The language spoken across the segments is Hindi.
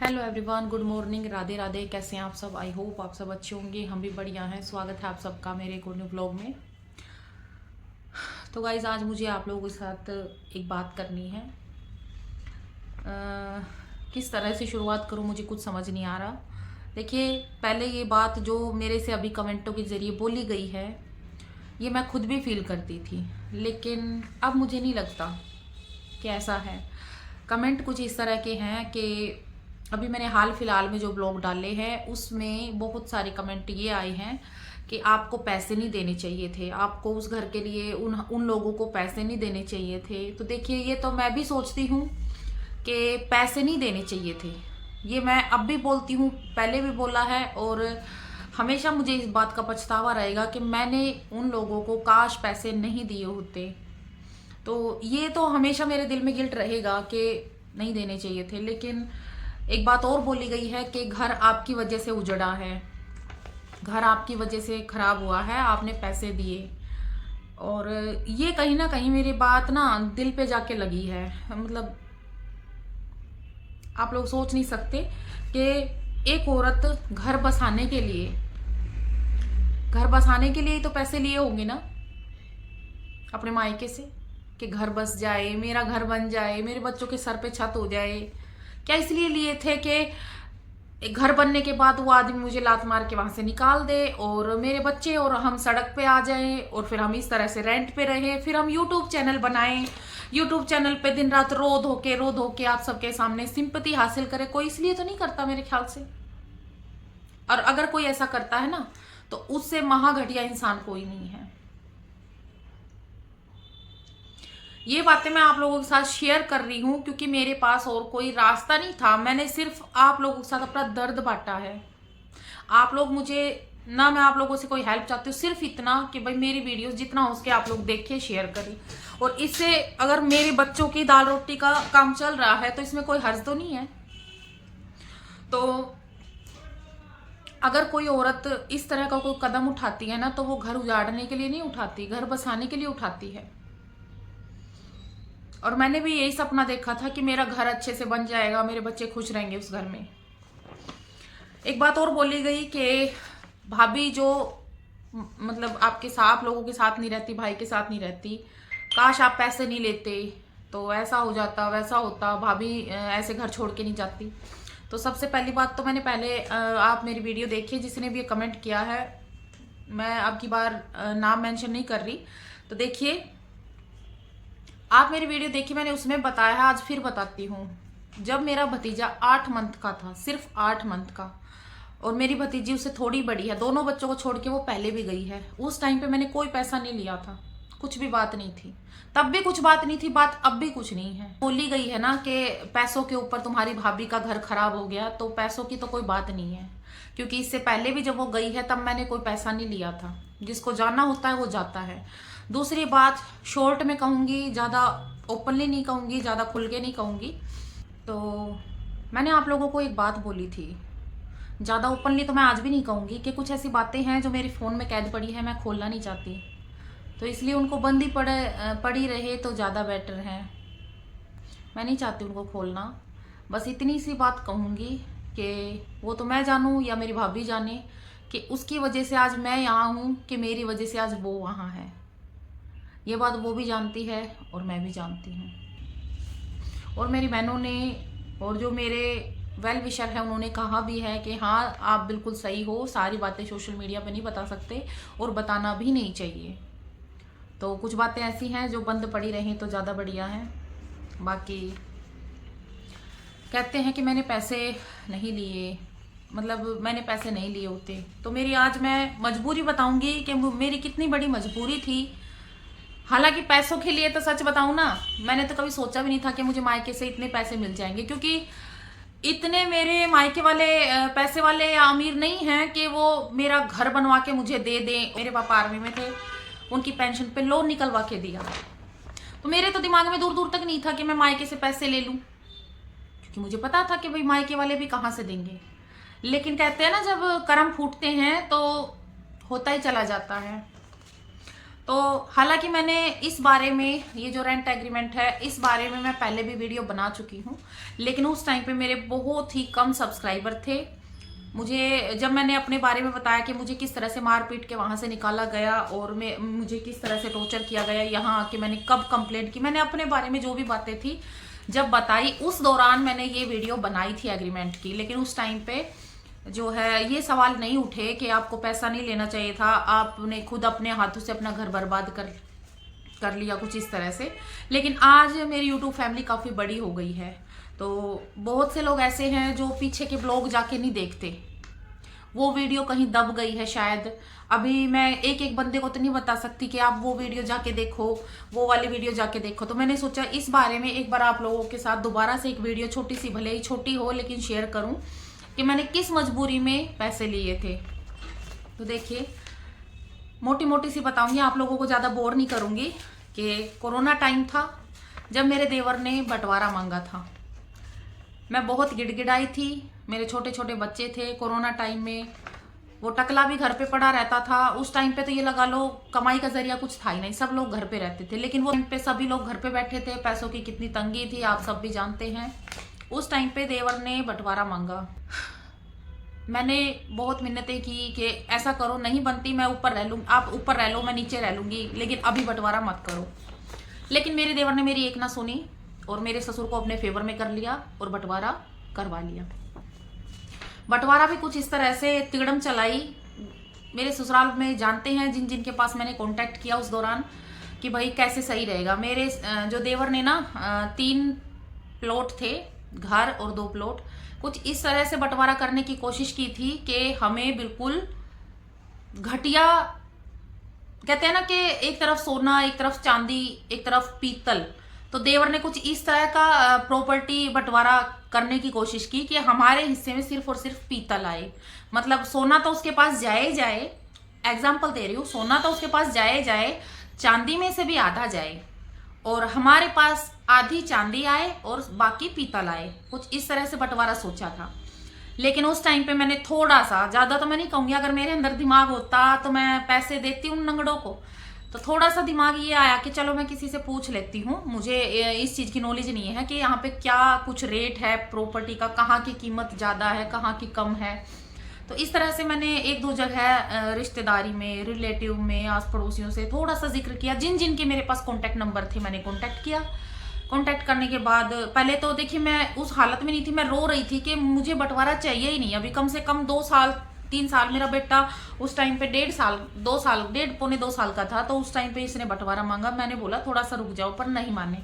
Hello everyone, good morning, Radhe Radhe. कैसे हैं आप सब? आई होप आप सब अच्छे होंगे। हम भी बढ़िया हैं। स्वागत है आप सबका मेरे एक और न्यू व्लॉग में। तो गाइज, आज मुझे आप लोगों के साथ एक बात करनी है। किस तरह से शुरुआत करूं, मुझे कुछ समझ नहीं आ रहा। देखिए, पहले ये बात जो मेरे से अभी कमेंटों के ज़रिए बोली गई है, ये मैं खुद भी फील करती थी, लेकिन अब मुझे नहीं लगता कि ऐसा है। कमेंट कुछ इस तरह के हैं कि अभी मैंने हाल फिलहाल में जो ब्लॉग डाले हैं उसमें बहुत सारे कमेंट ये आए हैं कि आपको पैसे नहीं देने चाहिए थे, आपको उस घर के लिए उन लोगों को पैसे नहीं देने चाहिए थे। तो देखिए, ये तो मैं भी सोचती हूँ कि पैसे नहीं देने चाहिए थे। ये मैं अब भी बोलती हूँ, पहले भी बोला है, और हमेशा मुझे इस बात का पछतावा रहेगा कि मैंने उन लोगों को काश पैसे नहीं दिए होते। तो ये तो हमेशा मेरे दिल में गिल्ट रहेगा कि नहीं देने चाहिए थे। लेकिन एक बात और बोली गई है कि घर आपकी वजह से उजड़ा है, घर आपकी वजह से खराब हुआ है, आपने पैसे दिए। और ये कहीं ना कहीं मेरी बात ना दिल पे जाके लगी है। मतलब आप लोग सोच नहीं सकते कि एक औरत घर बसाने के लिए ही तो पैसे लिए होंगे ना अपने मायके से, कि घर बस जाए, मेरा घर बन जाए, मेरे बच्चों के सर पे छत हो जाए। क्या इसलिए लिए थे कि घर बनने के बाद वो आदमी मुझे लात मार के वहां से निकाल दे और मेरे बच्चे और हम सड़क पे आ जाएं और फिर हम इस तरह से रेंट पे रहे, फिर हम यूट्यूब चैनल बनाएं, यूट्यूब चैनल पे दिन रात रो धो के आप सबके सामने सिंपैथी हासिल करे? कोई इसलिए तो नहीं करता मेरे ख्याल से। और अगर कोई ऐसा करता है ना, तो उससे महाघटिया इंसान कोई नहीं है। ये बातें मैं आप लोगों के साथ शेयर कर रही हूँ क्योंकि मेरे पास और कोई रास्ता नहीं था। मैंने सिर्फ आप लोगों के साथ अपना दर्द बांटा है। आप लोग मुझे ना, मैं आप लोगों से कोई हेल्प चाहती हूँ, सिर्फ इतना कि भाई मेरी वीडियोस जितना हो सके आप लोग देखिए, शेयर करें। और इससे अगर मेरे बच्चों की दाल रोटी का काम चल रहा है तो इसमें कोई हर्ज तो नहीं है। तो अगर कोई औरत इस तरह का कोई कदम उठाती है ना, तो वो घर उजाड़ने के लिए नहीं उठाती, घर बसाने के लिए उठाती है। और मैंने भी यही सपना देखा था कि मेरा घर अच्छे से बन जाएगा, मेरे बच्चे खुश रहेंगे उस घर में। एक बात और बोली गई कि भाभी जो मतलब आपके साथ, लोगों के साथ नहीं रहती, भाई के साथ नहीं रहती, काश आप पैसे नहीं लेते तो ऐसा हो जाता, वैसा होता, भाभी ऐसे घर छोड़ के नहीं जाती। तो सबसे पहली बात तो मैंने पहले आप मेरी वीडियो देखिए, जिसने भी ये कमेंट किया है, मैं अब की बार नाम मेंशन नहीं कर रही, तो देखिए आप मेरी वीडियो देखिए, मैंने उसमें बताया है, आज फिर बताती हूँ। जब मेरा भतीजा 8 मंथ का था, सिर्फ 8 मंथ का, और मेरी भतीजी उससे थोड़ी बड़ी है, दोनों बच्चों को छोड़ के वो पहले भी गई है, उस टाइम पे मैंने कोई पैसा नहीं लिया था, कुछ भी बात नहीं थी, तब भी कुछ बात नहीं थी, बात अब भी कुछ नहीं है। बोली गई है ना कि पैसों के ऊपर तुम्हारी भाभी का घर खराब हो गया, तो पैसों की तो कोई बात नहीं है, क्योंकि इससे पहले भी जब वो गई है तब मैंने कोई पैसा नहीं लिया था। जिसको जाना होता है वो जाता है। दूसरी बात, शॉर्ट में कहूँगी, ज़्यादा ओपनली नहीं कहूँगी, ज़्यादा खुल के नहीं कहूँगी। तो मैंने आप लोगों को एक बात बोली थी, ज़्यादा ओपनली तो मैं आज भी नहीं कहूँगी, कि कुछ ऐसी बातें हैं जो मेरे फ़ोन में कैद पड़ी है, मैं खोलना नहीं चाहती, तो इसलिए उनको बंद ही पड़ी रहे तो ज़्यादा बेटर है। मैं नहीं चाहती उनको खोलना। बस इतनी सी बात कहूँगी कि वो तो मैं जानूँ या मेरी भाभी जाने कि उसकी वजह से आज मैं यहाँ हूँ, कि मेरी वजह से आज वो वहाँ है। ये बात वो भी जानती है और मैं भी जानती हूँ। और मेरी बहनों ने और जो मेरे वेल विशर है उन्होंने कहा भी है कि हाँ, आप बिल्कुल सही हो, सारी बातें सोशल मीडिया पे नहीं बता सकते और बताना भी नहीं चाहिए। तो कुछ बातें ऐसी हैं जो बंद पड़ी रहें तो ज़्यादा बढ़िया है। बाकी कहते हैं कि मैंने पैसे नहीं लिए, मतलब मैंने पैसे नहीं लिए होते तो मेरी आज मैं मजबूरी बताऊंगी कि मेरी कितनी बड़ी मजबूरी थी। हालांकि पैसों के लिए तो सच बताऊं ना, मैंने तो कभी सोचा भी नहीं था कि मुझे मायके से इतने पैसे मिल जाएंगे, क्योंकि इतने मेरे मायके वाले पैसे वाले या अमीर नहीं हैं कि वो मेरा घर बनवा के मुझे दे दें। मेरे पापा आर्मी में थे, उनकी पेंशन पे लोन निकलवा के दिया, तो मेरे तो दिमाग में दूर दूर तक नहीं था कि मैं मायके से पैसे ले लूं, क्योंकि मुझे पता था कि भाई मायके वाले भी कहाँ से देंगे। लेकिन कहते हैं ना, जब कर्म फूटते हैं तो होता ही चला जाता है। तो हालांकि मैंने इस बारे में, ये जो रेंट एग्रीमेंट है, इस बारे में मैं पहले भी वीडियो बना चुकी हूँ, लेकिन उस टाइम पे मेरे बहुत ही कम सब्सक्राइबर थे। मुझे जब मैंने अपने बारे में बताया कि मुझे किस तरह से मार पीट के वहाँ से निकाला गया और मुझे किस तरह से टॉर्चर किया गया, यहाँ आके मैंने कब कंप्लेंट की, मैंने अपने बारे में जो भी बातें थी जब बताई, उस दौरान मैंने ये वीडियो बनाई थी एग्रीमेंट की। लेकिन उस टाइम पे जो है ये सवाल नहीं उठे कि आपको पैसा नहीं लेना चाहिए था, आपने खुद अपने हाथों से अपना घर बर्बाद कर लिया, कुछ इस तरह से। लेकिन आज मेरी यूट्यूब फैमिली काफ़ी बड़ी हो गई है, तो बहुत से लोग ऐसे हैं जो पीछे के ब्लॉग जाके नहीं देखते, वो वीडियो कहीं दब गई है शायद। अभी मैं एक एक बंदे को तो नहीं बता सकती कि आप वो वीडियो जाके देखो, वो वाली वीडियो जाके देखो। तो मैंने सोचा इस बारे में एक बार आप लोगों के साथ दोबारा से एक वीडियो, छोटी सी भले ही छोटी हो लेकिन शेयर करूं कि मैंने किस मजबूरी में पैसे लिए थे। तो देखिए, मोटी मोटी सी बताऊंगी, आप लोगों को ज़्यादा बोर नहीं करूंगी। कि कोरोना टाइम था जब मेरे देवर ने बंटवारा मांगा था, मैं बहुत गिड़गिड़ाई थी। मेरे छोटे छोटे बच्चे थे कोरोना टाइम में, वो टकला भी घर पे पड़ा रहता था। उस टाइम पे तो ये लगा लो कमाई का जरिया कुछ था ही नहीं, सब लोग घर पे रहते थे। लेकिन वो टाइम पे सभी लोग घर पे बैठे थे, पैसों की कितनी तंगी थी आप सब भी जानते हैं। उस टाइम पे देवर ने बंटवारा मांगा, मैंने बहुत मिन्नतें की कि ऐसा करो, नहीं बनती मैं ऊपर रह लूँगी, आप ऊपर रह लो मैं नीचे रह लूँगी, लेकिन अभी बंटवारा मत करो। लेकिन मेरे देवर ने मेरी एक ना सुनी और मेरे ससुर को अपने फेवर में कर लिया और बंटवारा करवा लिया। बंटवारा भी कुछ इस तरह से तिगड़म चलाई। मेरे ससुराल में जानते हैं जिन जिन के पास मैंने कांटेक्ट किया उस दौरान कि भाई कैसे सही रहेगा। मेरे जो देवर ने ना 3 प्लॉट थे, घर और 2 प्लॉट, कुछ इस तरह से बंटवारा करने की कोशिश की थी कि हमें बिल्कुल घटिया, कहते हैं ना कि एक तरफ सोना, एक तरफ चांदी, एक तरफ पीतल। तो देवर ने कुछ इस तरह का प्रॉपर्टी बंटवारा करने की कोशिश की कि हमारे हिस्से में सिर्फ और सिर्फ पीतल आए। मतलब सोना तो उसके पास जाए जाए, एग्जाम्पल दे रही हूँ, सोना तो उसके पास जाए जाए, चांदी में से भी आधा जाए और हमारे पास आधी चांदी आए और बाकी पीतल आए। कुछ इस तरह से बंटवारा सोचा था। लेकिन उस टाइम पे मैंने थोड़ा सा, ज्यादा तो मैं नहीं कहूंगी, अगर मेरे अंदर दिमाग होता तो मैं पैसे देती उन नंगड़ों को। तो थोड़ा सा दिमाग ये आया कि चलो मैं किसी से पूछ लेती हूँ, मुझे इस चीज़ की नॉलेज नहीं है कि यहाँ पे क्या कुछ रेट है प्रॉपर्टी का, कहाँ की कीमत ज़्यादा है, कहाँ की कम है। तो इस तरह से मैंने 1-2 जगह रिश्तेदारी में, रिलेटिव में, आस पड़ोसियों से थोड़ा सा जिक्र किया। जिन जिन के मेरे पास कॉन्टैक्ट नंबर थे मैंने कॉन्टैक्ट किया। कॉन्टैक्ट करने के बाद पहले तो देखिए मैं उस हालत में नहीं थी, मैं रो रही थी कि मुझे बंटवारा चाहिए ही नहीं। अभी कम से कम 2 साल 3 साल, मेरा बेटा उस टाइम पे 1.5 साल 2 साल 1.5 पौने 2 साल का था। तो उस टाइम पे इसने बंटवारा मांगा, मैंने बोला थोड़ा सा रुक जाओ, पर नहीं माने।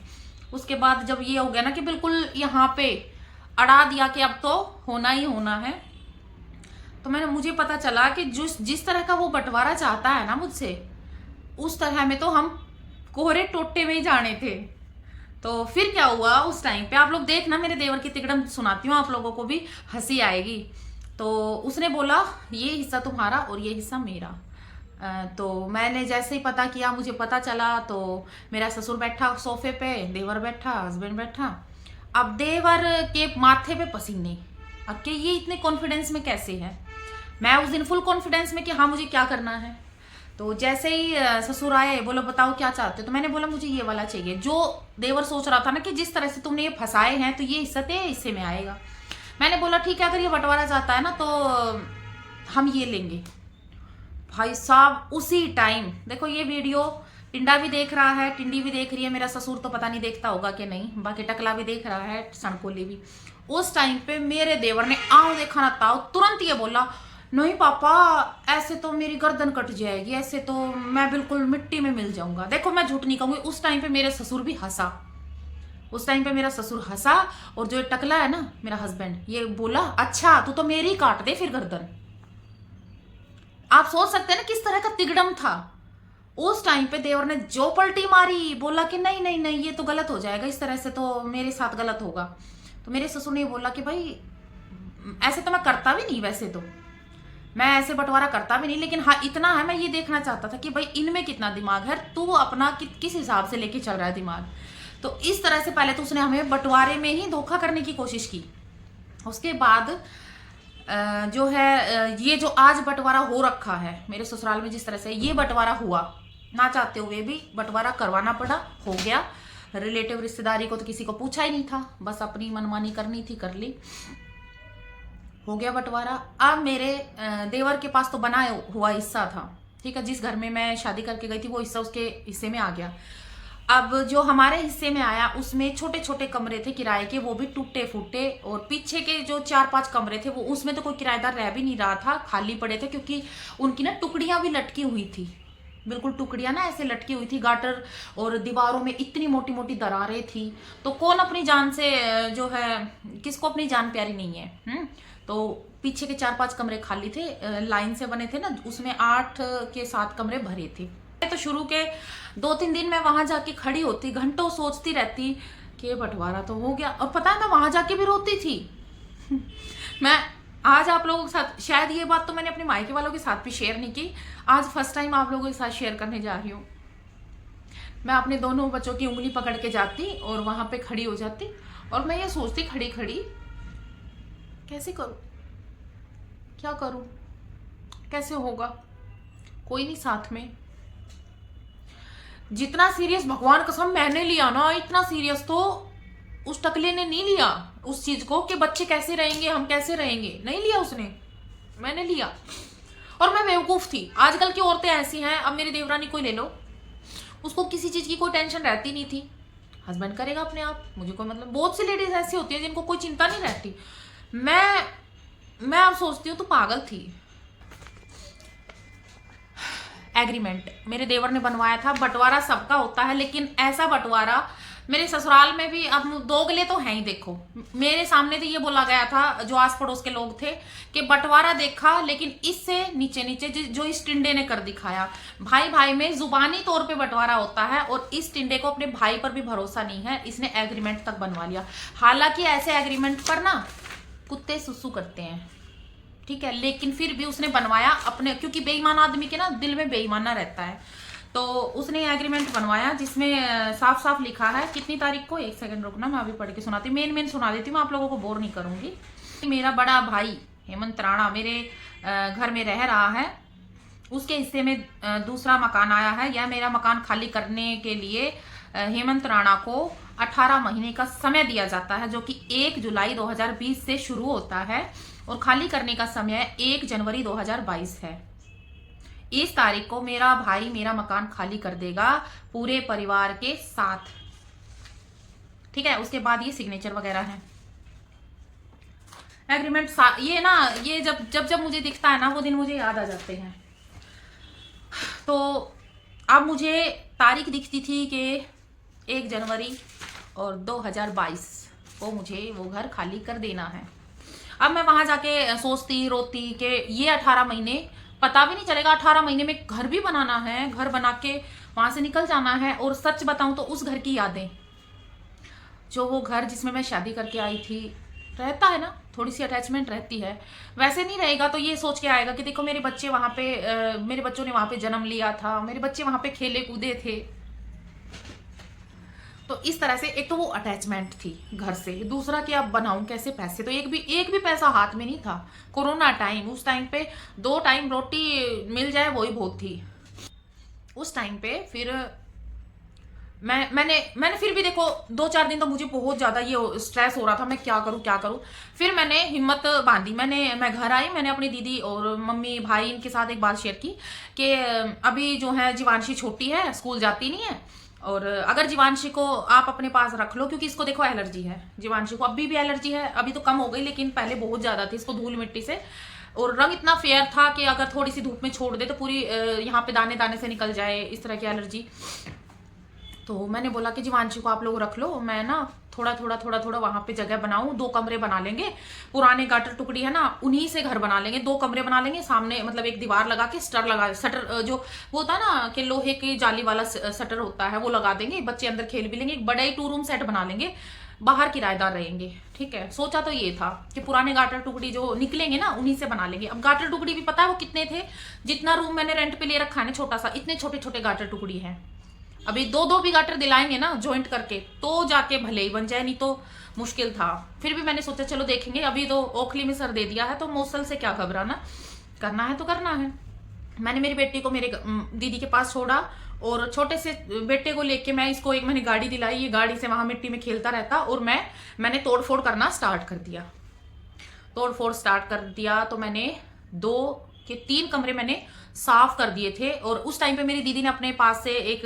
उसके बाद जब ये हो गया ना कि बिल्कुल यहाँ पे अड़ा दिया कि अब तो होना ही होना है, तो मुझे पता चला कि जिस तरह का वो बंटवारा चाहता है ना मुझसे, उस तरह में तो हम कोहरे टोटे में ही जाने थे। तो फिर क्या हुआ उस टाइम पे, आप लोग देखना, मेरे देवर की तिकड़म सुनाती हूँ, आप लोगों को भी हंसी आएगी। तो उसने बोला ये हिस्सा तुम्हारा और ये हिस्सा मेरा। तो मैंने जैसे ही पता किया, मुझे पता चला, तो मेरा ससुर बैठा सोफे पे, देवर बैठा, हस्बैंड बैठा। अब देवर के माथे पे पसीने, अब कि ये इतने कॉन्फिडेंस में कैसे है। मैं उस दिन फुल कॉन्फिडेंस में कि हाँ मुझे क्या करना है। तो जैसे ही ससुर आए, बोलो बताओ क्या चाहते हो, तो मैंने बोला मुझे ये वाला चाहिए। जो देवर सोच रहा था ना कि जिस तरह से तुमने ये फंसाए हैं तो ये हिस्सा तेरे हिस्से में आएगा। मैंने बोला ठीक है, अगर ये बंटवारा चाहता है ना तो हम ये लेंगे। भाई साहब उसी टाइम, देखो ये वीडियो टिंडा भी देख रहा है, टिंडी भी देख रही है, मेरा ससुर तो पता नहीं देखता होगा कि नहीं, बाकी टकला भी देख रहा है, सनकोली भी। उस टाइम पे मेरे देवर ने आओ देखा ना ताओ, तुरंत ये बोला नहीं पापा ऐसे तो मेरी गर्दन कट जाएगी, ऐसे तो मैं बिल्कुल मिट्टी में मिल जाऊंगा। देखो मैं झूठ नहीं कहूंगी, उस टाइम पे मेरे ससुर भी हंसा। उस टाइम पे मेरा ससुर हंसा और जो टकला है ना मेरा हस्बैंड, ये बोला अच्छा तू तो मेरी काट दे फिर गर्दन। आप सोच सकते हैं ना किस तरह का तिगड़म था। उस टाइम पे देवर ने जो पलटी मारी, बोला कि नहीं नहीं नहीं ये तो गलत हो जाएगा, इस तरह से तो मेरे साथ गलत होगा। तो मेरे ससुर ने बोला कि भाई ऐसे तो मैं करता भी नहीं, वैसे तो मैं ऐसे बंटवारा करता भी नहीं, लेकिन हाँ इतना है मैं ये देखना चाहता था कि भाई इनमें कितना दिमाग है, तू अपना किस हिसाब से लेके चल रहा है दिमाग। तो इस तरह से पहले तो उसने हमें बंटवारे में ही धोखा करने की कोशिश की। उसके बाद जो है ये जो आज बंटवारा हो रखा है मेरे ससुराल में, जिस तरह से ये बंटवारा हुआ, ना चाहते हुए भी बंटवारा करवाना पड़ा, हो गया। रिलेटिव रिश्तेदारी को तो किसी को पूछा ही नहीं था, बस अपनी मनमानी करनी थी, कर ली, हो गया बंटवारा। अब मेरे देवर के पास तो बना हुआ हिस्सा था, ठीक है, जिस घर में मैं शादी करके गई थी वो हिस्सा उसके हिस्से में आ गया। अब जो हमारे हिस्से में आया उसमें छोटे छोटे कमरे थे किराए के, वो भी टूटे फूटे, और पीछे के जो 4-5 कमरे थे वो उसमें तो कोई किराएदार रह भी नहीं रहा था, खाली पड़े थे, क्योंकि उनकी ना टुकड़ियां भी लटकी हुई थी, बिल्कुल टुकड़ियां ना ऐसे लटकी हुई थी। गाटर और दीवारों में इतनी मोटी मोटी दरारें थी, तो कौन अपनी जान से जो है, किसको अपनी जान प्यारी नहीं है। तो पीछे के 4-5 कमरे खाली थे, लाइन से बने थे ना, उसमें 8 के 7 कमरे भरे थे। तो शुरू के 2-3 दिन मैं वहां जाके खड़ी होती, घंटों सोचती रहती कि बंटवारा तो हो गया, और पता है मैं वहां जाके भी रोती थी। मैं आज आप लोगों के साथ, शायद ये बात तो मैंने अपने मायके वालों के साथ भी शेयर नहीं की, आज फर्स्ट टाइम आप लोगों के साथ शेयर करने जा रही हूँ। मैं अपने दोनों बच्चों की उंगली पकड़ के जाती और वहां पे खड़ी हो जाती, और मैं ये सोचती खड़ी खड़ी कैसे करूं, क्या करूं, कैसे होगा, कोई नहीं साथ में। जितना सीरियस भगवान कसम मैंने लिया ना, इतना सीरियस तो उस टकले ने नहीं लिया उस चीज को, कि बच्चे कैसे रहेंगे, हम कैसे रहेंगे, नहीं लिया उसने, मैंने लिया। और मैं बेवकूफ थी। आजकल की औरतें ऐसी हैं, अब मेरी देवरानी कोई ले लो, उसको किसी चीज की कोई टेंशन रहती नहीं थी, हस्बैंड करेगा अपने आप, मुझे कोई मतलब। बहुत सी लेडीज ऐसी होती है जिनको कोई चिंता नहीं रहती। मैं अब सोचती हूँ तो पागल थी। एग्रीमेंट मेरे देवर ने बनवाया था, बंटवारा सबका होता है, लेकिन ऐसा बंटवारा मेरे ससुराल में भी, अब दोगले तो हैं ही। देखो मेरे सामने तो ये बोला गया था, जो आस पड़ोस के लोग थे, कि बंटवारा देखा, लेकिन इससे नीचे नीचे जो इस टिंडे ने कर दिखाया। भाई भाई में जुबानी तौर पे बंटवारा होता है, और इस टिंडे को अपने भाई पर भी भरोसा नहीं है, इसने एग्रीमेंट तक बनवा लिया। हालांकि ऐसे एग्रीमेंट पर ना कुत्ते सुसु करते हैं, ठीक है, लेकिन फिर भी उसने बनवाया अपने, क्योंकि बेईमान आदमी के ना दिल में बेईमाना रहता है। तो उसने एग्रीमेंट बनवाया जिसमें साफ साफ लिखा है, कितनी तारीख को, 1 सेकंड रुकना, मैं अभी पढ़ के सुनाती, मेन सुना देती हूँ, मैं आप लोगों को बोर नहीं करूंगी। मेरा बड़ा भाई हेमंत राणा मेरे घर में रह रहा है, उसके हिस्से में दूसरा मकान आया है। यह मेरा मकान खाली करने के लिए हेमंत राणा को 18 महीने का समय दिया जाता है, जो कि 1 जुलाई 2020 से शुरू होता है, और खाली करने का समय 1 जनवरी 2022 है। इस तारीख को मेरा भाई मेरा मकान खाली कर देगा पूरे परिवार के साथ, ठीक है। उसके बाद ये सिग्नेचर वगैरह है, एग्रीमेंट। ये ना, ये जब मुझे दिखता है ना, वो दिन मुझे याद आ जाते हैं। तो अब मुझे तारीख दिखती थी कि 1 जनवरी और 2022 को मुझे वो घर खाली कर देना है। अब मैं वहां जाके सोचती रोती कि ये 18 महीने पता भी नहीं चलेगा, 18 महीने में घर भी बनाना है, घर बना के वहां से निकल जाना है। और सच बताऊं तो उस घर की यादें, जो वो घर जिसमें मैं शादी करके आई थी, रहता है ना, थोड़ी सी अटैचमेंट रहती है, वैसे नहीं रहेगा। तो ये सोच के आएगा कि देखो मेरे बच्चे वहां पे, मेरे बच्चों ने वहां पे जन्म लिया था, मेरे बच्चे वहां पे खेले कूदे थे। तो इस तरह से एक तो वो अटैचमेंट थी घर से, दूसरा कि अब बनाऊं कैसे पैसे, तो एक भी पैसा हाथ में नहीं था। कोरोना टाइम, उस टाइम पे 2 टाइम रोटी मिल जाए वही बहुत थी उस टाइम पे। फिर मैंने फिर भी देखो 2-4 दिन तो मुझे बहुत ज्यादा ये स्ट्रेस हो रहा था, मैं क्या करूं। फिर मैंने हिम्मत बांधी, मैं घर आई, मैंने अपनी दीदी और मम्मी भाई इनके साथ एक बात शेयर की कि अभी जो है जीवांशी छोटी है, स्कूल जाती नहीं है, और अगर जीवांशी को आप अपने पास रख लो, क्योंकि इसको देखो एलर्जी है, जीवांशी को अभी भी एलर्जी है, अभी तो कम हो गई लेकिन पहले बहुत ज्यादा थी इसको धूल मिट्टी से, और रंग इतना फेयर था कि अगर थोड़ी सी धूप में छोड़ दे तो पूरी यहाँ पे दाने दाने से निकल जाए, इस तरह की एलर्जी। तो मैंने बोला कि जीवांशी को आप लोग रख लो, मैं ना थोड़ा वहां पे जगह बनाऊं, 2 कमरे बना लेंगे, पुराने गाटर टुकड़ी है ना, उन्हीं से घर बना लेंगे, 2 कमरे बना लेंगे, सामने मतलब एक दीवार लगा के सटर जो वो होता है ना कि लोहे की जाली वाला सटर होता है, वो लगा देंगे, बच्चे अंदर खेल भी लेंगे, एक बड़ा ही 2 रूम सेट बना लेंगे, बाहर किराएदार रहेंगे, ठीक है। सोचा तो ये था कि पुराने गाटर टुकड़ी जो निकलेंगे ना उन्हीं से बना लेंगे। अब गाटर टुकड़ी भी पता है वो कितने थे, जितना रूम मैंने रेंट पे ले रखा है ना छोटा सा, इतने छोटे छोटे गाटर टुकड़ी है। अभी 2-2 भी गाटर दिलाएंगे ना ज्वाइंट करके तो जाके भले ही बन जाए, नहीं तो मुश्किल था। फिर भी मैंने सोचा चलो देखेंगे, अभी तो ओखली में सर दे दिया है तो मौसल से क्या घबराना, करना है तो करना है। मैंने मेरी बेटी को मेरे दीदी के पास छोड़ा और छोटे से बेटे को लेके मैं इसको एक मैंने गाड़ी दिलाई, ये गाड़ी से वहां मिट्टी में खेलता रहता और मैंने तोड़फोड़ करना स्टार्ट कर दिया। तो मैंने 2 के 3 कमरे मैंने साफ कर दिए थे। और उस टाइम पे मेरी दीदी ने अपने पास से एक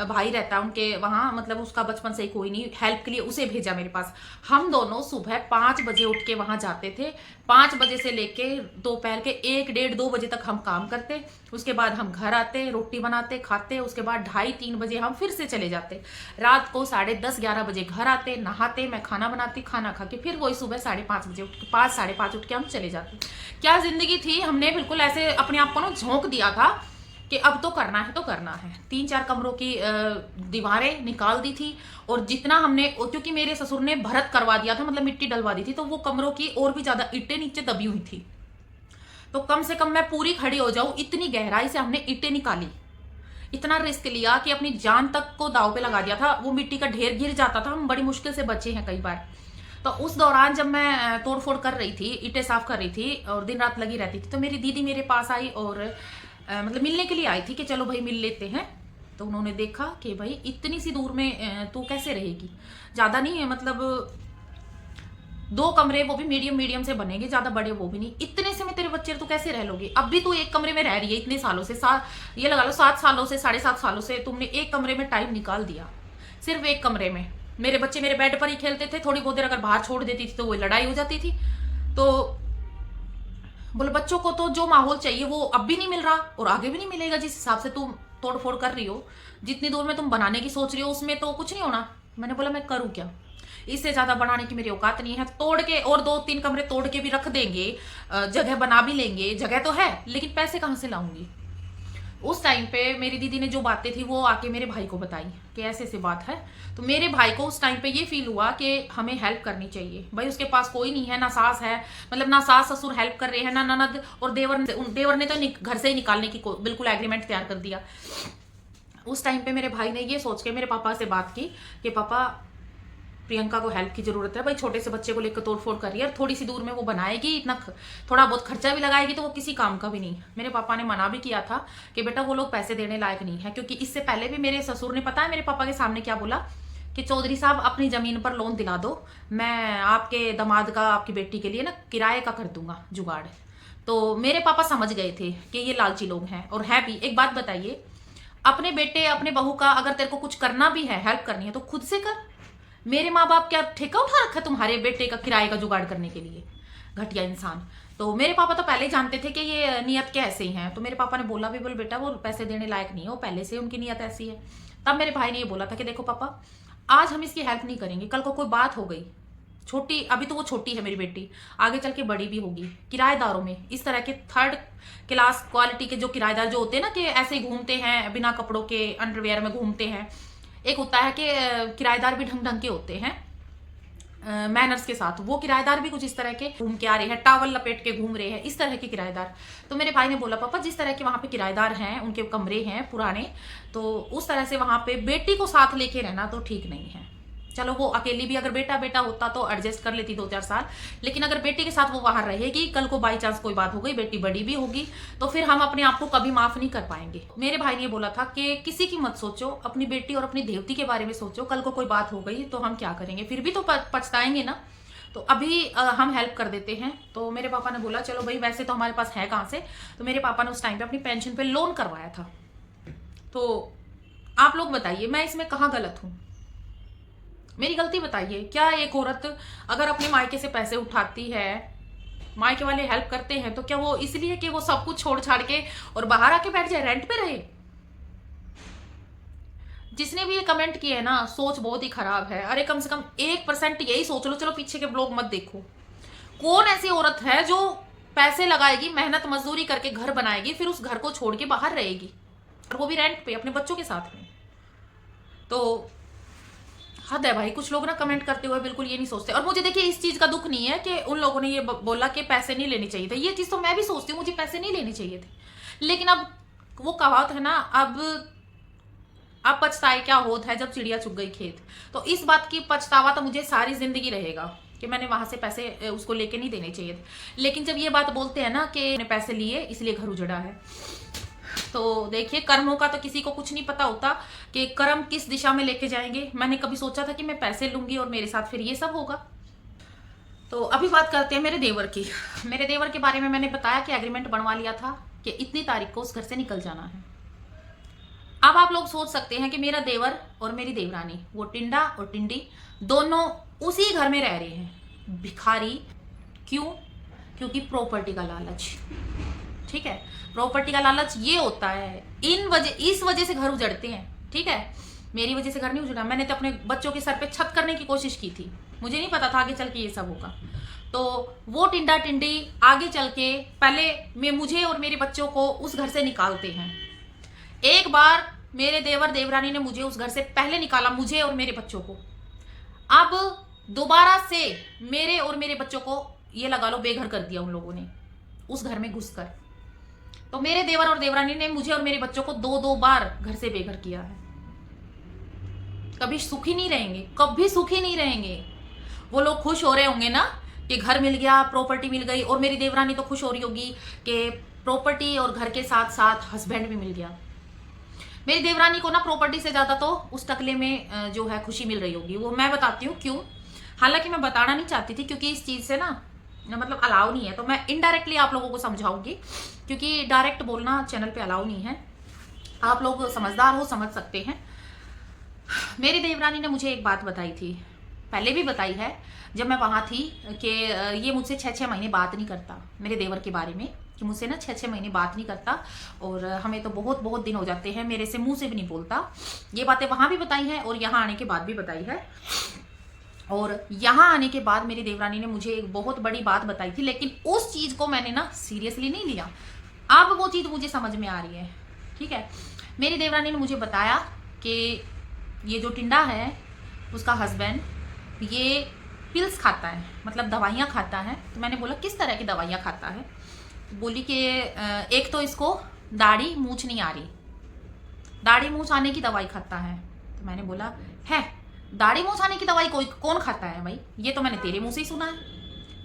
भाई रहता है उनके वहां, मतलब उसका बचपन से ही कोई नहीं, हेल्प के लिए उसे भेजा मेरे पास। हम दोनों सुबह 5 बजे उठ के वहां जाते थे। 5 बजे से लेके दोपहर के 1, 1:30, 2 बजे तक हम काम करते। उसके बाद हम घर आते, रोटी बनाते, खाते। उसके बाद 2:30, 3 बजे हम फिर से चले जाते। रात को 10:30, 11 बजे घर आते, नहाते, मैं खाना बनाती, खाना खा के फिर वही सुबह 5:30 बजे उठ के 5, 5:30 उठ के हम चले जाते। क्या जिंदगी थी। हमने बिल्कुल ऐसे अपने आप को ना झोंक दिया था कि अब तो करना है तो करना है। 3-4 कमरों की दीवारें निकाल दी थी और जितना हमने, क्योंकि मेरे ससुर ने भरत करवा दिया था, मतलब मिट्टी डलवा दी थी, तो वो कमरों की और भी ज्यादा ईंटें नीचे दबी हुई थी। तो कम से कम मैं पूरी खड़ी हो जाऊं, इतनी गहराई से हमने ईंटें निकाली। इतना रिस्क लिया कि अपनी जान तक को दाव पे लगा दिया था। वो मिट्टी का ढेर गिर जाता था, हम बड़ी मुश्किल से बचे हैं कई बार। तो उस दौरान जब मैं तोड़फोड़ कर रही थी, ईंटें साफ कर रही थी और दिन रात लगी रहती थी, तो मेरी दीदी मेरे पास आई और मतलब मिलने के लिए आई थी कि चलो भाई मिल लेते हैं। तो उन्होंने देखा कि भाई इतनी सी दूर में तू कैसे रहेगी, ज्यादा नहीं है, मतलब 2 कमरे वो भी मीडियम से बनेंगे, ज्यादा बड़े वो भी नहीं, इतने से में तेरे बच्चे तू कैसे रह लोगे। अब भी तू एक कमरे में रह रही है इतने सालों से, ये लगा लो 7 सालों से, 7.5 सालों से तुमने एक कमरे में टाइम निकाल दिया, सिर्फ एक कमरे में। मेरे बच्चे मेरे बेड पर ही खेलते थे, थोड़ी बहुत देर अगर बाहर छोड़ देती थी तो वो लड़ाई हो जाती थी। तो बोले बच्चों को तो जो माहौल चाहिए वो अब भी नहीं मिल रहा और आगे भी नहीं मिलेगा। जिस हिसाब से तुम तोड़फोड़ कर रही हो, जितनी दूर में तुम बनाने की सोच रही हो उसमें तो कुछ नहीं होना। मैंने बोला मैं करूँ क्या, इससे ज्यादा बनाने की मेरी औकात नहीं है। तोड़ के और 2-3 कमरे तोड़ के भी रख देंगे, जगह बना भी लेंगे, जगह तो है, लेकिन पैसे कहाँ से लाऊंगी। उस टाइम पे मेरी दीदी ने जो बातें थी वो आके मेरे भाई को बताई कि ऐसे ऐसी बात है। तो मेरे भाई को उस टाइम पे ये फील हुआ कि हमें हेल्प करनी चाहिए। भाई उसके पास कोई नहीं है, ना सास है, मतलब ना सास ससुर हेल्प कर रहे हैं, ना ननद, और देवर ने तो घर से ही निकालने की बिल्कुल एग्रीमेंट तैयार कर दिया। उस टाइम पे मेरे भाई ने ये सोच के मेरे पापा से बात की कि पापा प्रियंका को हेल्प की जरूरत है, भाई छोटे से बच्चे को लेकर तोड़फोड़ कर रही है, थोड़ी सी दूर में वो बनाएगी, इतना थोड़ा बहुत खर्चा भी लगाएगी तो वो किसी काम का भी नहीं। मेरे पापा ने मना भी किया था कि बेटा वो लोग पैसे देने लायक नहीं है, क्योंकि इससे पहले भी मेरे ससुर ने, पता है मेरे पापा के सामने क्या बोला कि चौधरी साहब अपनी जमीन पर लोन दिला दो, मैं आपके दामाद का, आपकी बेटी के लिए ना किराए का कर दूंगा जुगाड़। तो मेरे पापा समझ गए थे कि ये लालची लोग हैं, और है भी। एक बात बताइए, अपने बेटे अपने बहू का अगर तेरे को कुछ करना भी है, हेल्प करनी है, तो खुद से कर। मेरे माँ बाप क्या ठेका उठा रखा है तुम्हारे बेटे का किराए का जुगाड़ करने के लिए, घटिया इंसान। तो मेरे पापा तो पहले ही जानते थे कि ये नियत के ऐसे ही हैं। तो मेरे पापा ने बोला भी, बोल बेटा वो पैसे देने लायक नहीं है, वो पहले से उनकी नियत ऐसी है। तब मेरे भाई ने ये बोला था कि देखो पापा, आज हम इसकी हेल्प नहीं करेंगे, कल को कोई बात हो गई, छोटी, अभी तो वो छोटी है मेरी बेटी, आगे चल के बड़ी भी होगी, किराएदारों में इस तरह के 3rd क्लास क्वालिटी के जो किराएदार जो होते हैं ना, कि ऐसे ही घूमते हैं बिना कपड़ों के, अंडरवेयर में घूमते हैं। एक होता है कि किराएदार भी ढंग ढंग के होते हैं, मैनर्स के साथ, वो किराएदार भी कुछ इस तरह के घूम के आ रहे हैं, टावल लपेट के घूम रहे हैं, इस तरह के किराएदार। तो मेरे भाई ने बोला पापा जिस तरह के वहां पे किराएदार हैं, उनके कमरे हैं पुराने, तो उस तरह से वहां पे बेटी को साथ लेके रहना तो ठीक नहीं है। चलो वो अकेली भी अगर बेटा बेटा होता तो एडजस्ट कर लेती 2-4 साल, लेकिन अगर बेटी के साथ वो वहां रहेगी, कल को बाई चांस कोई बात हो गई, बेटी बड़ी भी होगी, तो फिर हम अपने आप को कभी माफ नहीं कर पाएंगे। मेरे भाई ने ये बोला था कि किसी की मत सोचो, अपनी बेटी और अपनी देवती के बारे में सोचो, कल को कोई बात हो गई तो हम क्या करेंगे, फिर भी तो पछताएंगे ना, तो अभी हम हेल्प कर देते हैं। तो मेरे पापा ने बोला चलो भाई, वैसे तो हमारे पास है कहाँ से। तो मेरे पापा ने उस टाइम पे अपनी पेंशन पे लोन करवाया था। तो आप लोग बताइए मैं इसमें कहाँ गलत हूँ, मेरी गलती बताइए। क्या एक औरत अगर अपने मायके से पैसे उठाती है, मायके वाले हेल्प करते हैं, तो क्या वो इसलिए कि वो सब कुछ छोड़ छाड़ के और बाहर आके बैठ जाए, रेंट पे रहे? जिसने भी ये कमेंट किए है ना, सोच बहुत ही खराब है। अरे कम से कम 1% यही सोच लो, चलो पीछे के ब्लॉग मत देखो। कौन ऐसी औरत है जो पैसे लगाएगी, मेहनत मजदूरी करके घर बनाएगी, फिर उस घर को छोड़ के बाहर रहेगी, और वो भी रेंट पे अपने बच्चों के साथ में? तो हद है भाई। कुछ लोग ना कमेंट करते हुए बिल्कुल ये नहीं सोचते। और मुझे देखिए इस चीज का दुख नहीं है कि उन लोगों ने ये बोला कि पैसे नहीं लेने चाहिए थे, ये चीज तो मैं भी सोचती हूँ, मुझे पैसे नहीं लेने चाहिए थे, लेकिन अब वो कहावत है ना, अब पछताए क्या होत है जब चिड़िया चुग गई खेत। तो इस बात की पछतावा तो मुझे सारी जिंदगी रहेगा कि मैंने वहां से पैसे उसको लेके नहीं देने चाहिए थे। लेकिन जब ये बात बोलते हैं ना कि मैंने पैसे लिए इसलिए घर उजड़ा है, तो देखिए, कर्मों का तो किसी को कुछ नहीं पता होता कि कर्म किस दिशा में लेके जाएंगे। मैंने कभी सोचा था कि मैं पैसे लूंगी और मेरे साथ फिर ये सब होगा। तो अभी बात करते हैं मेरे देवर की। मेरे देवर के बारे में मैंने बताया कि एग्रीमेंट बनवा लिया था कि इतनी तारीख को उस घर से निकल जाना है। अब आप लोग सोच सकते हैं कि मेरा देवर और मेरी देवरानी, वो टिंडा और टिंडी, दोनों उसी घर में रह रहे हैं भिखारी। क्यों? क्योंकि प्रॉपर्टी का लालच। ठीक है, प्रॉपर्टी का लालच ये होता है, इस वजह से घर उजड़ते हैं। ठीक है, मेरी वजह से घर नहीं उजड़ा। मैंने तो अपने बच्चों के सर पे छत करने की कोशिश की थी, मुझे नहीं पता था आगे चल के ये सब होगा। तो वो टिंडा टिंडी आगे चल के पहले मुझे और मेरे बच्चों को उस घर से निकालते हैं। एक बार मेरे देवर देवरानी ने मुझे उस घर से पहले निकाला, मुझे और मेरे बच्चों को। अब दोबारा से मेरे और मेरे बच्चों को ये लगा लो बेघर कर दिया उन लोगों ने उस घर में घुसकर। तो मेरे देवर और देवरानी ने मुझे और मेरे बच्चों को 2-2 बार घर से बेघर किया है। कभी सुखी नहीं रहेंगे, कभी सुखी नहीं रहेंगे। वो लोग खुश हो रहे होंगे ना कि घर मिल गया, प्रॉपर्टी मिल गई, और मेरी देवरानी तो खुश हो रही होगी कि प्रॉपर्टी और घर के साथ साथ हस्बैंड भी मिल गया। मेरी देवरानी को ना प्रॉपर्टी से ज्यादा तो उस टकले में जो है खुशी मिल रही होगी। वो मैं बताती हूँ क्यों। हालांकि मैं बताना नहीं चाहती थी क्योंकि इस चीज से ना मतलब अलाउ नहीं है, तो मैं इनडायरेक्टली आप लोगों को समझाऊंगी, क्योंकि डायरेक्ट बोलना चैनल पे अलाउ नहीं है। आप लोग समझदार हो, समझ सकते हैं। मेरी देवरानी ने मुझे एक बात बताई थी, पहले भी बताई है जब मैं वहां थी, कि ये मुझसे 6-6 महीने बात नहीं करता, मेरे देवर के बारे में, कि मुझसे ना 6-6 महीने बात नहीं करता, और हमें तो बहुत बहुत दिन हो जाते हैं, मेरे से मुंह से भी नहीं बोलता। ये बातें वहां भी बताई हैं और यहाँ आने के बाद भी बताई है। और यहाँ आने के बाद मेरी देवरानी ने मुझे एक बहुत बड़ी बात बताई थी, लेकिन उस चीज को मैंने ना सीरियसली नहीं लिया। अब वो चीज मुझे समझ में आ रही है। ठीक है, मेरी देवरानी ने मुझे बताया कि ये जो टिंडा है उसका हस्बैंड ये पिल्स खाता है, मतलब दवाइयाँ खाता है। तो मैंने बोला किस तरह की दवाइयाँ खाता है? बोली कि एक तो इसको दाढ़ी मूछ नहीं आ रही, दाढ़ी मूछ आने की दवाई खाता है। तो मैंने बोला है दाढ़ी मूछ आने की दवाई कोई कौन खाता है भाई? ये तो मैंने तेरे मुंह से ही सुना है।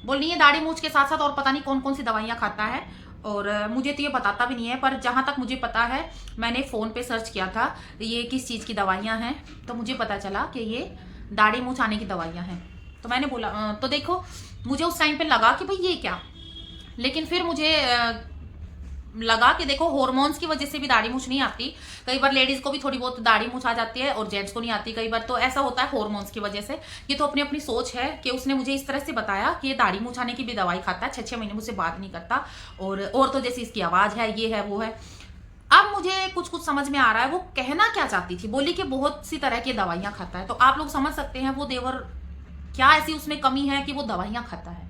बोल रही है दाढ़ी मूछ के साथ साथ और पता नहीं कौन कौन सी दवाइयाँ खाता है, और मुझे तो ये बताता भी नहीं है। पर जहाँ तक मुझे पता है, मैंने फ़ोन पे सर्च किया था ये किस चीज़ की दवाइयाँ हैं, तो मुझे पता चला कि ये दाढ़ी मूछ आने की दवाइयाँ हैं। तो मैंने बोला तो देखो, मुझे उस टाइम पे लगा कि भाई ये क्या, लेकिन फिर मुझे लगा कि देखो हॉर्मोन्स की वजह से भी दाढ़ी मूछ नहीं आती। कई बार लेडीज को भी थोड़ी बहुत दाढ़ी मूछ आ जाती है और जेंट्स को नहीं आती कई बार, तो ऐसा होता है हॉर्मोन्स की वजह से। ये तो अपनी अपनी सोच है कि उसने मुझे इस तरह से बताया कि ये दाढ़ी मूछ आने की भी दवाई खाता है, 6-6 महीने मुझसे बात नहीं करता, और तो जैसे इसकी आवाज है, ये है वो है। अब मुझे कुछ कुछ समझ में आ रहा है वो कहना क्या चाहती थी। बोली कि बहुत सी तरह की दवाइयां खाता है, तो आप लोग समझ सकते हैं वो देवर क्या ऐसी उसमें कमी है कि वो दवाइयां खाता है।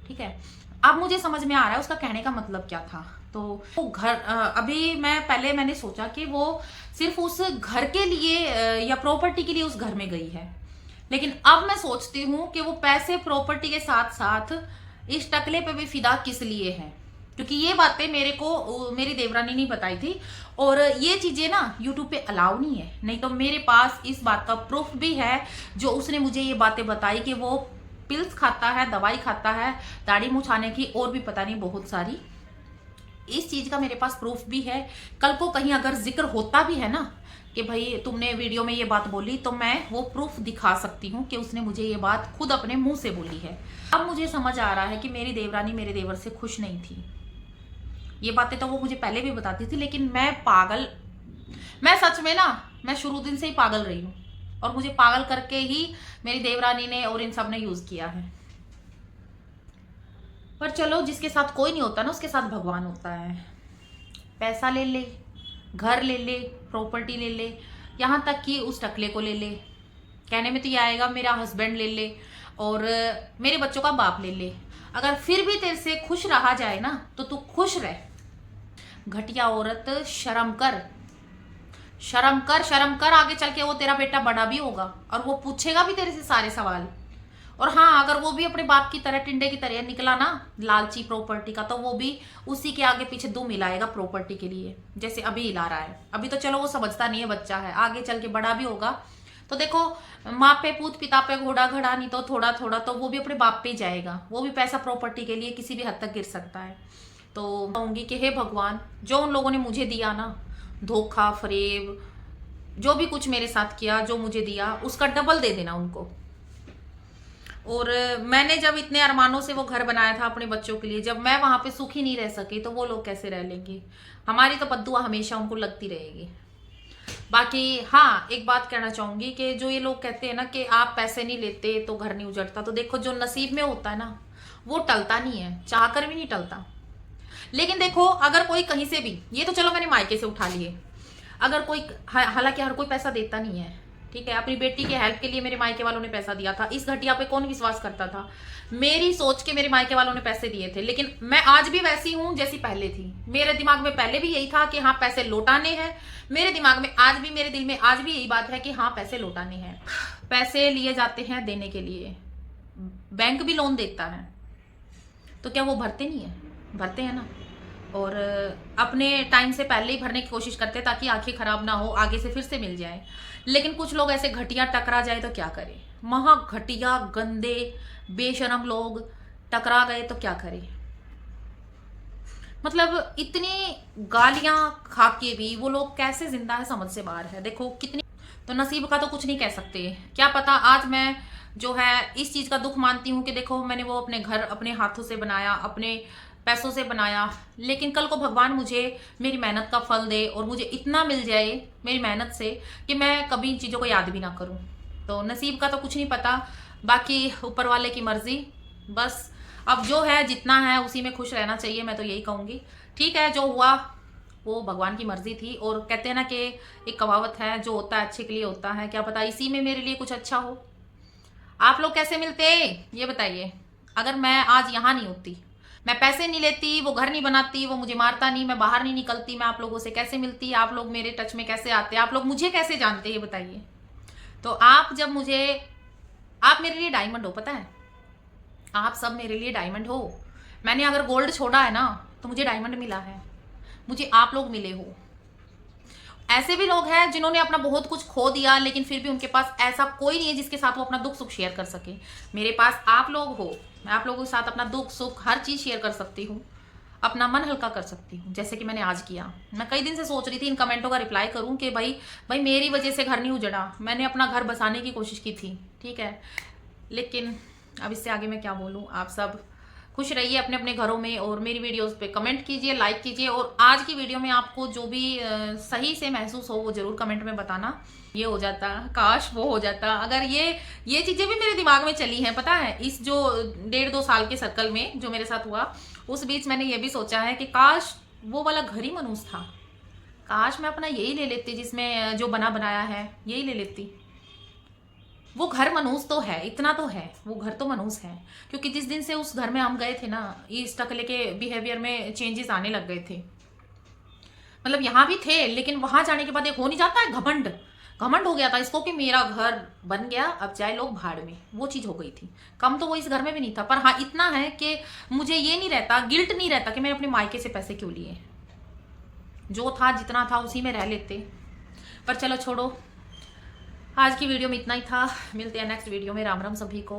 ठीक है, अब मुझे समझ में आ रहा है उसका कहने का मतलब क्या था। तो वो घर अभी मैंने सोचा कि वो सिर्फ उस घर के लिए या प्रॉपर्टी के लिए उस घर में गई है, लेकिन अब मैं सोचती हूँ कि वो पैसे प्रॉपर्टी के साथ साथ इस टकले पे भी फिदा किस लिए है, क्योंकि ये बातें मेरे को मेरी देवरानी ने बताई थी, और ये चीजें ना यूट्यूब पे अलाउ नहीं है। नहीं तो मेरे पास इस बात का प्रूफ भी है, जो उसने मुझे ये बातें बताई कि वो पिल्स खाता है, दवाई खाता है, दाढ़ी मूछ आने की, और भी पता नहीं बहुत सारी। इस चीज का मेरे पास प्रूफ भी है। कल को कहीं अगर जिक्र होता भी है ना कि भाई तुमने वीडियो में ये बात बोली, तो मैं वो प्रूफ दिखा सकती हूँ कि उसने मुझे ये बात खुद अपने मुंह से बोली है। अब मुझे समझ आ रहा है कि मेरी देवरानी मेरे देवर से खुश नहीं थी। ये बातें तो वो मुझे पहले भी बताती थी, लेकिन मैं सच में ना, मैं शुरू दिन से ही पागल रही हूँ, और मुझे पागल करके ही मेरी देवरानी ने और इन सब ने यूज किया है। पर चलो, जिसके साथ कोई नहीं होता ना उसके साथ भगवान होता है। पैसा ले ले, घर ले ले, प्रॉपर्टी ले ले, यहाँ तक कि उस टकले को ले ले। कहने में तो ये आएगा मेरा हस्बैंड ले ले और मेरे बच्चों का बाप ले ले। अगर फिर भी तेरे से खुश रहा जाए ना तो तू खुश रह। घटिया औरत, शर्म कर, शर्म कर, शर्म कर। आगे चल के वो तेरा बेटा बड़ा भी होगा और वो पूछेगा भी तेरे से सारे सवाल। और हाँ, अगर वो भी अपने बाप की तरह, टिंडे की तरह निकला ना लालची प्रॉपर्टी का, तो वो भी उसी के आगे पीछे दुम हिलाएगा प्रॉपर्टी के लिए, जैसे अभी हिला रहा है। अभी तो चलो वो समझता नहीं है, बच्चा है, आगे चल के बड़ा भी होगा तो देखो, माँ पे पूत, पिता पे घोड़ा, घड़ा नहीं तो थोड़ा थोड़ा तो वो भी अपने बाप पे ही जाएगा। वो भी पैसा प्रॉपर्टी के लिए किसी भी हद तक गिर सकता है। तो कहूँगी कि हे भगवान, जो उन लोगों ने मुझे दिया ना, धोखा, फरेब, जो भी कुछ मेरे साथ किया, जो मुझे दिया, उसका डबल दे देना उनको। और मैंने जब इतने अरमानों से वो घर बनाया था अपने बच्चों के लिए, जब मैं वहां पे सुखी नहीं रह सकी तो वो लोग कैसे रह लेंगे? हमारी तो बद्दुआ हमेशा उनको लगती रहेगी। बाकी हाँ, एक बात कहना चाहूंगी कि जो ये लोग कहते हैं ना कि आप पैसे नहीं लेते तो घर नहीं उजड़ता, तो देखो जो नसीब में होता है ना वो टलता नहीं है, चाह कर भी नहीं टलता। लेकिन देखो अगर कोई कहीं से भी, ये तो चलो मैंने मायके से उठा लिए, अगर कोई, हालांकि हर कोई पैसा देता नहीं है, ठीक है, अपनी बेटी के हेल्प के लिए मेरे मायके वालों ने पैसा दिया था, इस घटिया पे कौन विश्वास करता था? मेरी सोच के मेरे मायके वालों ने पैसे दिए थे, लेकिन मैं आज भी वैसी हूं जैसी पहले थी। मेरे दिमाग में पहले भी यही था कि हाँ पैसे लौटाने हैं, मेरे दिमाग में आज भी, मेरे दिल में आज भी यही बात है कि हाँ पैसे लौटाने हैं। पैसे लिए जाते हैं देने के लिए, बैंक भी लोन देता है, तो क्या वो भरते नहीं है? भरते हैं ना। और अपने टाइम से पहले ही भरने की कोशिश करते हैं ताकि आंखें खराब ना हो, आगे से फिर से मिल जाए। लेकिन कुछ लोग ऐसे घटिया टकरा जाए तो क्या करें? महा घटिया, गंदे, बेशरम लोग टकरा गए तो क्या करें? मतलब इतनी गालियां खा के भी वो लोग कैसे जिंदा है, समझ से बाहर है। देखो कितनी, तो नसीब का तो कुछ नहीं कह सकते। क्या पता आज मैं जो है इस चीज का दुख मानती हूँ कि देखो मैंने वो अपने घर अपने हाथों से बनाया, अपने पैसों से बनाया, लेकिन कल को भगवान मुझे मेरी मेहनत का फल दे और मुझे इतना मिल जाए मेरी मेहनत से कि मैं कभी इन चीज़ों को याद भी ना करूं। तो नसीब का तो कुछ नहीं पता, बाकी ऊपर वाले की मर्जी। बस अब जो है जितना है उसी में खुश रहना चाहिए, मैं तो यही कहूँगी। ठीक है, जो हुआ वो भगवान की मर्जी थी। और कहते हैं ना कि एक कहावत है, जो होता है अच्छे के लिए होता है, क्या पता इसी में मेरे लिए कुछ अच्छा हो। आप लोग कैसे मिलते ये बताइए? अगर मैं आज यहाँ नहीं होती, मैं पैसे नहीं लेती, वो घर नहीं बनाती, वो मुझे मारता नहीं, मैं बाहर नहीं निकलती, मैं आप लोगों से कैसे मिलती? आप लोग मेरे टच में कैसे आते? आप लोग मुझे कैसे जानते ये बताइए? तो आप जब मुझे, आप मेरे लिए डायमंड हो, पता है, आप सब मेरे लिए डायमंड हो। मैंने अगर गोल्ड छोड़ा है ना तो मुझे डायमंड मिला है, मुझे आप लोग मिले हो। ऐसे भी लोग हैं जिन्होंने अपना बहुत कुछ खो दिया, लेकिन फिर भी उनके पास ऐसा कोई नहीं है जिसके साथ वो अपना दुख सुख शेयर कर सके। मेरे पास आप लोग हो, मैं आप लोगों के साथ अपना दुख सुख हर चीज शेयर कर सकती हूँ, अपना मन हल्का कर सकती हूँ, जैसे कि मैंने आज किया। मैं कई दिन से सोच रही थी इन कमेंटों का रिप्लाई करूँ कि भाई मेरी वजह से घर नहीं उजड़ा, मैंने अपना घर बसाने की कोशिश की थी, ठीक है, लेकिन अब इससे आगे मैं क्या बोलूँ। आप सब खुश रहिए अपने अपने घरों में, और मेरी वीडियोस पे कमेंट कीजिए, लाइक कीजिए, और आज की वीडियो में आपको जो भी सही से महसूस हो वो जरूर कमेंट में बताना। ये हो जाता, काश वो हो जाता। अगर ये चीजें भी मेरे दिमाग में चली हैं, पता है, इस जो 1.5-2 साल के सर्कल में जो मेरे साथ हुआ, उस बीच मैंने ये भी सोचा है कि काश वो वाला घर ही मनूस था, काश मैं अपना यही ले लेती जिसमें जो बना बनाया है, यही ले लेती। वो घर मनूस तो है, इतना तो है, वो घर तो मनूस है, क्योंकि जिस दिन से उस घर में हम गए थे ना, इस टकले के बिहेवियर में चेंजेस आने लग गए थे। मतलब यहाँ भी थे, लेकिन वहां जाने के बाद एक हो नहीं जाता है घमंड, घमंड हो गया था इसको कि मेरा घर बन गया, अब चाहे लोग भाड़ में, वो चीज हो गई थी। कम तो वो इस घर में भी नहीं था, पर हाँ इतना है कि मुझे ये नहीं रहता, गिल्ट नहीं रहता कि मैंने अपने मायके से पैसे क्यों लिए। जो था जितना था उसी में रह लेते। पर चलो छोड़ो, आज की वीडियो में इतना ही था। मिलते हैं नेक्स्ट वीडियो में। राम राम सभी को।